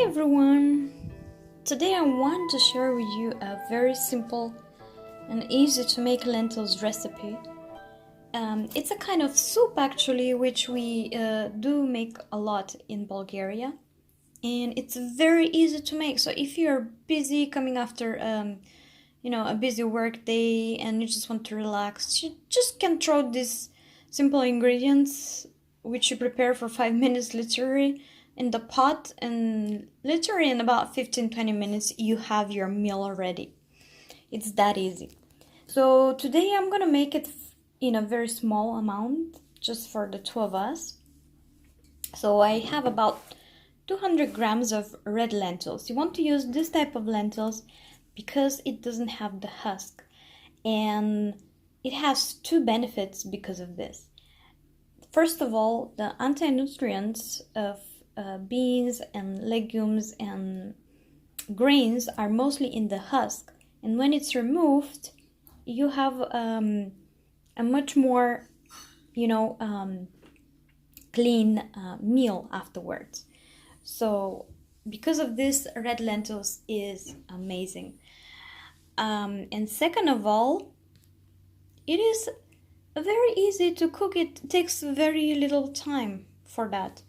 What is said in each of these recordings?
everyone! Today I want to share with you a very simple and easy to make lentils recipe. It's a kind of soup actually, which we do make a lot in Bulgaria, and it's very easy to make. So if you're busy coming after a busy work day and you just want to relax, you just can throw these simple ingredients which you prepare for 5 minutes literally in the pot, and literally in about 15-20 minutes you have your meal ready. It's that easy. So today I'm gonna make it in a very small amount, just for the two of us. So I have about 200 grams of red lentils. You want to use this type of lentils because it doesn't have the husk, and it has two benefits because of this. First of all, the anti-nutrients of beans and legumes and grains are mostly in the husk, and when it's removed you have a much more clean meal afterwards. So because of this, red lentils is amazing. And second of all, it is very easy to cook. It takes very little time for that.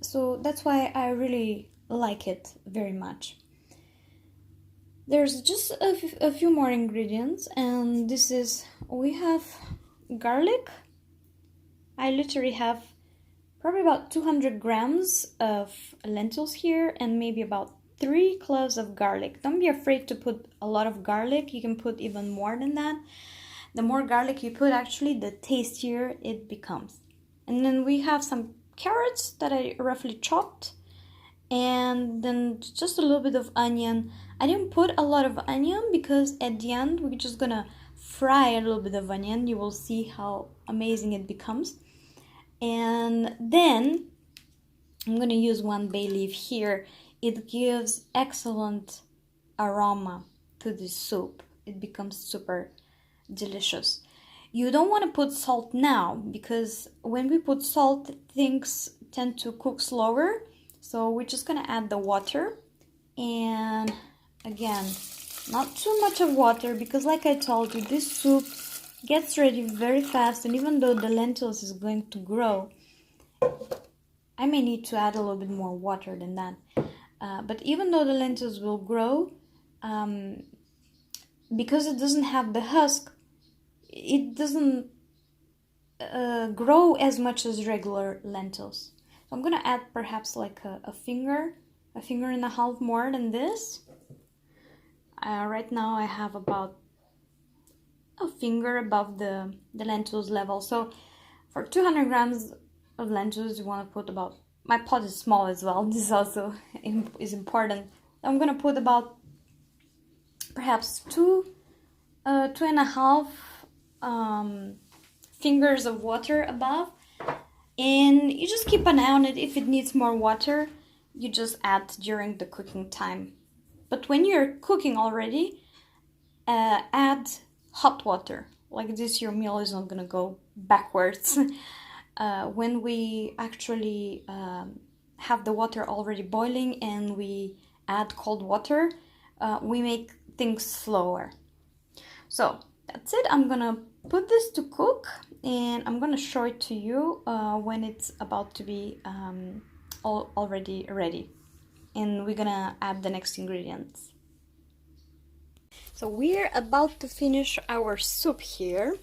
So that's why I really like it very much. There's just a few more ingredients, and this is, we have garlic. I literally have probably about 200 grams of lentils here, and maybe about 3 cloves of garlic. Don't be afraid to put a lot of garlic. You can put even more than that. The more garlic you put, actually, the tastier it becomes. And then we have some carrots that I roughly chopped, and then just a little bit of onion. I didn't put a lot of onion because at the end we're just gonna fry a little bit of onion. You will see how amazing it becomes. And then I'm gonna use 1 bay leaf here. It gives excellent aroma to this soup. It becomes super delicious. You don't want to put salt now, because when we put salt, things tend to cook slower. So we're just gonna add the water, and again, not too much of water, because like I told you, this soup gets ready very fast, and even though the lentils is going to grow, I may need to add a little bit more water than that. But even though the lentils will grow, because it doesn't have the husk, it doesn't grow as much as regular lentils. So I'm gonna add perhaps like a finger and a half more than this. Right now I have about a finger above the lentils level. So for 200 grams of lentils, you want to put about, my pot is small as well, this also is important. I'm gonna put about perhaps two and a half fingers of water above, and you just keep an eye on it. If it needs more water, you just add during the cooking time. But when you're cooking already, add hot water. Like this, your meal is not gonna go backwards. When we actually have the water already boiling and we add cold water, we make things slower. So that's it. I'm gonna put this to cook, and I'm gonna show it to you when it's about to be already ready, and we're gonna add the next ingredients. So we're about to finish our soup here.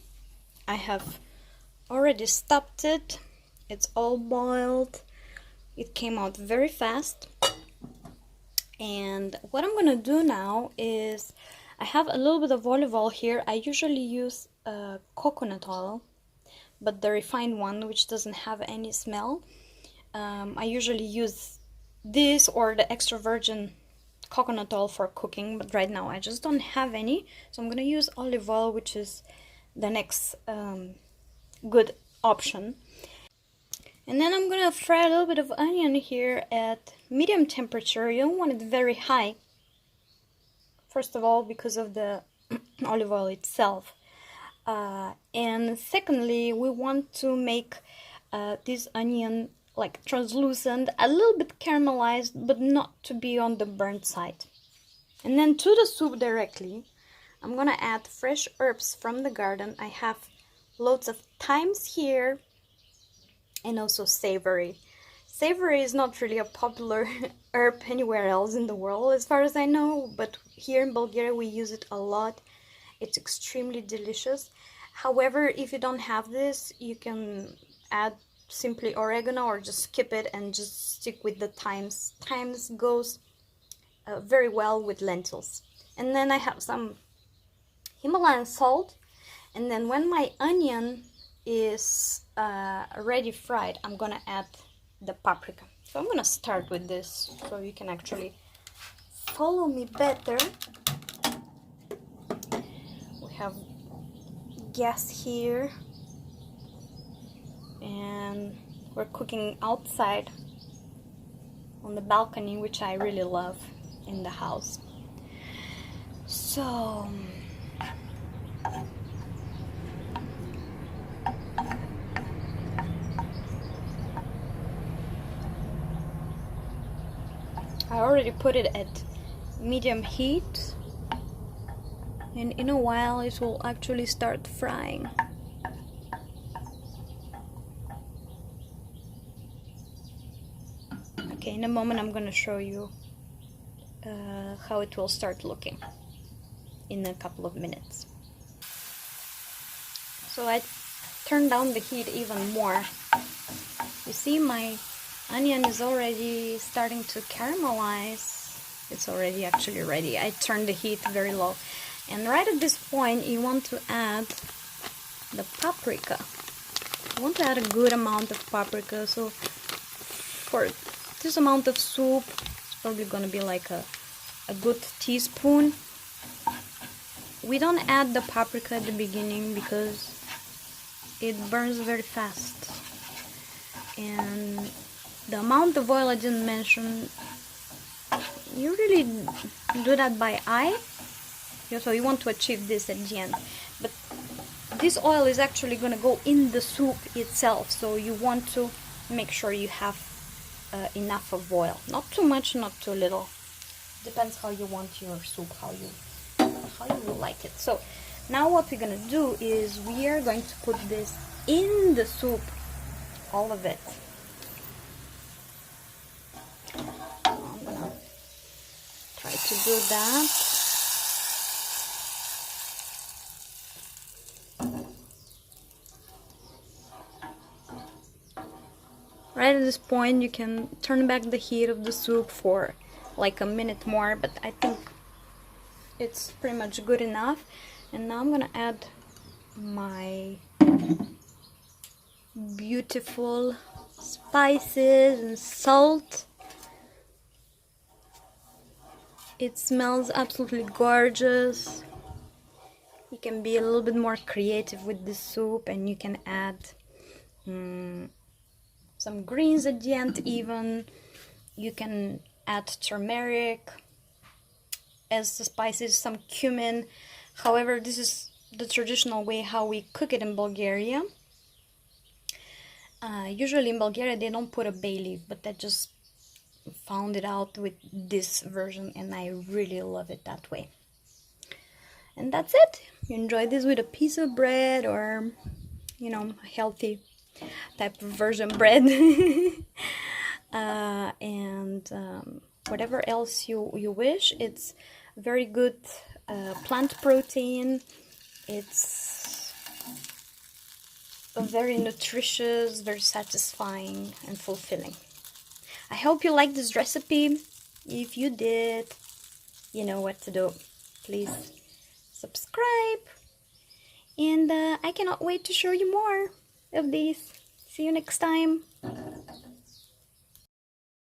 I have already stopped it. It's all boiled. It came out very fast. And what I'm gonna do now is, I have a little bit of olive oil here. I usually use coconut oil, but the refined one, which doesn't have any smell. I usually use this or the extra virgin coconut oil for cooking, but right now I just don't have any, so I'm gonna use olive oil, which is the next good option. And then I'm gonna fry a little bit of onion here at medium temperature. You don't want it very high, first of all, because of the olive oil itself, and secondly, we want to make this onion like translucent, a little bit caramelized, but not to be on the burnt side. And then to the soup directly, I'm gonna add fresh herbs from the garden. I have loads of thymes here, and also savory. Savory is not really a popular herb anywhere else in the world as far as I know, but here in Bulgaria we use it a lot. It's extremely delicious. However, if you don't have this, you can add simply oregano or just skip it and just stick with the thymes. Thymes goes very well with lentils. And then I have some Himalayan salt, and then when my onion is ready fried, I'm gonna add the paprika. So I'm gonna start with this so you can actually follow me better. We have gas here, and we're cooking outside on the balcony, which I really love in the house. So I already put it at medium heat, and in a while it will actually start frying. Okay, in a moment I'm gonna show you how it will start looking in a couple of minutes. So I turned down the heat even more. You see, my onion is already starting to caramelize. It's already actually ready. I turned the heat very low. And right at this point, you want to add the paprika. You want to add a good amount of paprika. So for this amount of soup, it's probably going to be like a good teaspoon. We don't add the paprika at the beginning because it burns very fast. And the amount of oil I didn't mention, you really do that by eye. So you want to achieve this at the end. But this oil is actually going to go in the soup itself. So you want to make sure you have enough of oil. Not too much, not too little. Depends how you want your soup, how you will like it. So now what we're going to do is we are going to put this in the soup, all of it. I'm gonna try to do that. Right at this point, you can turn back the heat of the soup for like a minute more, but I think it's pretty much good enough. And now I'm gonna add my beautiful spices and salt. It smells absolutely gorgeous. You can be a little bit more creative with this soup, and you can add some greens at the end even. You can add turmeric as the spices, some cumin. However, this is the traditional way how we cook it in Bulgaria. Usually in Bulgaria they don't put a bay leaf, but I just found it out with this version and I really love it that way. And that's it. You enjoy this with a piece of bread or, you know, a healthy type of version bread. Whatever else you wish. It's very good plant protein. It's very nutritious, very satisfying and fulfilling. I hope you liked this recipe. If you did, you know what to do. Please subscribe, and I cannot wait to show you more of these. See you next time.